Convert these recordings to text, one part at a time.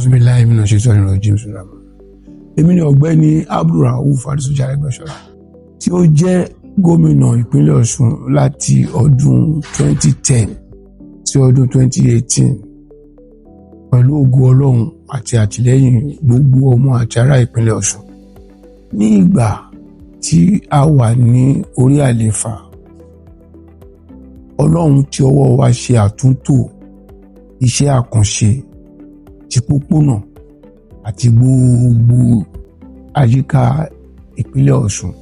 Auzubillahi minash shaitani rajim. Èmi ni ọ̀gbẹ́ni Abdulrauf Adésọjí Arẹ́gbẹ́ṣọlá tí ó jẹ́ gómìnà ìpínlẹ̀ Ọ̀ṣun láti ọdún 2010 sí ọdún 2018 pẹ̀lú ògo Ọlọ́run àti àtìlẹ́yìn gbogbo ọmọ àti ará ìpínlẹ̀ Ọ̀ṣun. Ní ìgbà tí a wà ní orí àléfà, Ọlọ́run tí ọwọ́ wa ṣe àtúntò iṣẹ́ àkànṣe ti pópónà àti gbogbo àyíká ìpínlẹ̀ Ọ̀ṣun.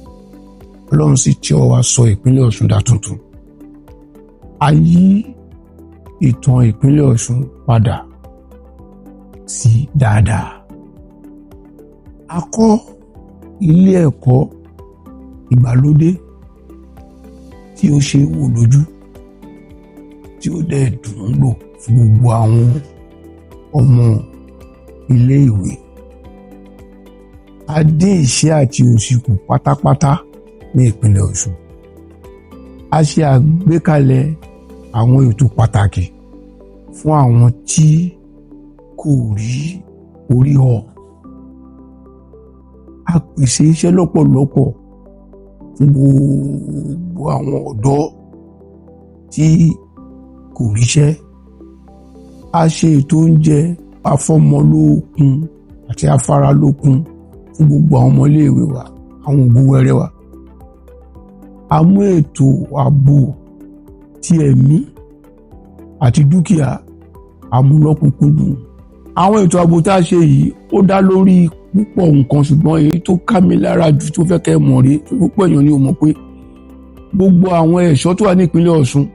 Ọlọ́run sì tí ọwọ́ wa sọ ìpínlẹ̀ Ọ̀ṣun dà tuntun. A yí ìtàn ìpínlẹ̀ Ọ̀ṣun padà sí dáadáa. A kọ́ ilé ẹ̀kọ́ ìgbàlódé tí ó ṣe wò lójú, tí ó dẹ̀ dùn ún lò fún gbogbo àwọn ọmọ ilé ìwé. A dín ìṣẹ́ àti òṣì kù pátápátá ní ìpínlẹ̀ Ọ̀ṣun. A ṣe àgbékalẹ̀ àwọn ètò pàtàkì fún àwọn tí kò rí orí họ. A pèsè iṣẹ́ lọ́pọ̀lọpọ̀ fún gbogbo àwọn ọ̀dọ́ tí kò ríṣẹ́. A ṣe ètò oúnjẹ afọ́mọlókun àti afáralókun fún gbogbo àwọn ọmọléèwé wa, àwọn ògúnwẹrẹ wa. A mú ètò ààbò ti ẹ̀mí àti dúkìá àmúlọ́kùnkúndùn. Àwọn ètò ààbò tá a ṣe yìí ó dá lórí púpọ̀ nǹkan, ṣùgbọ́n èyí tó ká mi lára jù tó fẹ́ kẹ́ mọ̀ rí púpọ̀ èèyàn ni ó mọ̀ pé gbogbo àwọn ẹ̀ṣọ́ tó wà ní ìpínlẹ̀ Ọ̀ṣun,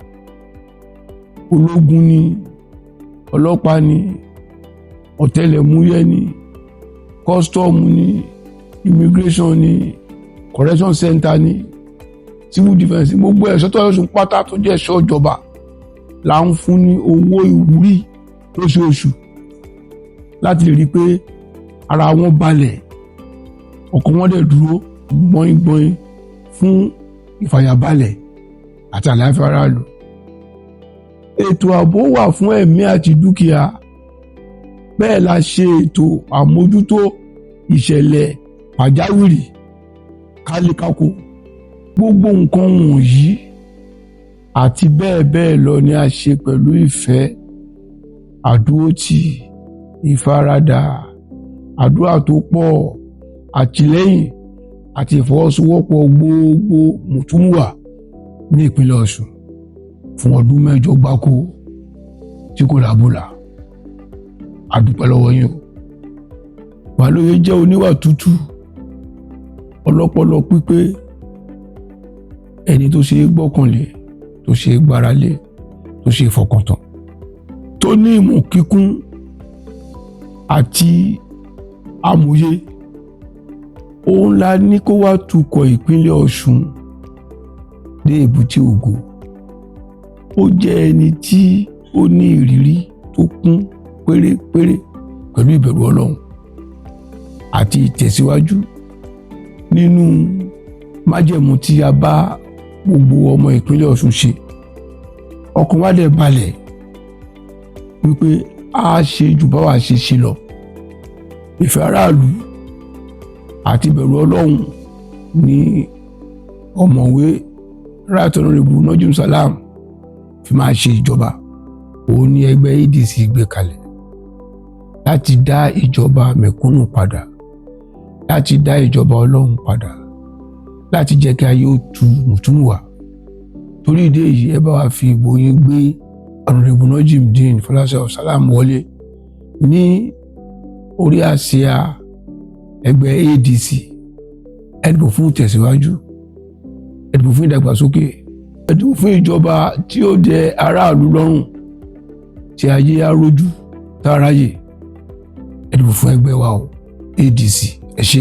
ológun ni, ọlọ́pàá ni, ọ̀tẹlẹ̀múyẹ́ ni, custom ni, immigration ni, correction center ni, civil defence, gbogbo ẹ̀ṣọ́ tó wà lọ́sùn pátá tó jẹ́ ẹ̀ṣọ́ ìjọba là ń fún ní owó ìwúrí lóṣooṣù láti lè rí pé ara wọn balẹ̀, ọkàn wọn dẹ̀ dúró gbọ́ngbọ́n fún ìfàyàbalẹ̀ àti àlàáfíà aráàlú. Ètò ààbò wà fún ẹ̀mí àti dúkìá. Bẹ́ẹ̀ la ṣe ètò àmójútó ìṣẹ̀lẹ̀ pàjáwìrì kálékáko. Gbogbo nǹkan wọ̀nyí àti bẹ́ẹ̀ bẹ́ẹ̀ lọ ni a ṣe pẹ̀lú ìfẹ́, àdúrótì, ìfaradà, àdúrà tó pọ̀, àtìlẹ́yìn àti ìfọwọ́sowọ́pọ̀ gbogbo mùtúmùwà ní ìpínlẹ̀ Ọ̀ṣun fún ọdún 8 gbáko tí kò lábùlà. A dúpẹ́ lọ́wọ́ yín o. Baloye jẹ́ oníwà tútù, ọlọ́pọlọ pípé, ẹni tó ṣe é gbọ́kànlé, tó ṣe é gbáralé, tó ṣe é fọkàntán, tó ní ìmọ̀ kíkún àti amòye. Òun la ní kó wá tukọ̀ ìpínlẹ̀ Ọ̀ṣun dé èbúté ògo. Ó jẹ́ ẹni tí ó ní ìrírí tó kún pérépéré pẹ̀lú ìbẹ̀rù Ọlọ́run àti ìtẹ̀síwájú nínú májẹ̀mú tí a bá gbogbo ọmọ ìpínlẹ̀ Ọ̀ṣun ṣe. Ọkàn wa dẹ̀ balẹ̀ wípé a ṣe jù báwa ṣe ṣe lọ. Ìfẹ́ aráàlú àti ìbẹ̀rù Ọlọ́run ní ọ̀mọ̀wé Right Honourable Najim Salam fi máa ṣe ìjọba. Òun ni ẹgbẹ́ ADC gbé kalẹ̀ láti dá ìjọba mẹ̀kúnnù padà, láti dá ìjọba Ọlọ́run padà, láti jẹ́ kí ayé ó tu mùtúmùwà. Torí ìdí èyí, ẹ bá wa fi ìbò yín gbé Honourable Najimdeen Fọláṣadé Salam wọlé ní orí àsíá ẹgbẹ́ ADC. Ẹ dìbò fún ìtẹ̀síwájú, ẹ dìbò fún ìdàgbàsókè, ẹ dìbò fún ìjọba tí ó dẹ aráàlú lọ́rùn, tí ayé á rójú táráyè. Ẹ dìbò fún ẹgbẹ́ wa o, ADC. Ẹ ṣé.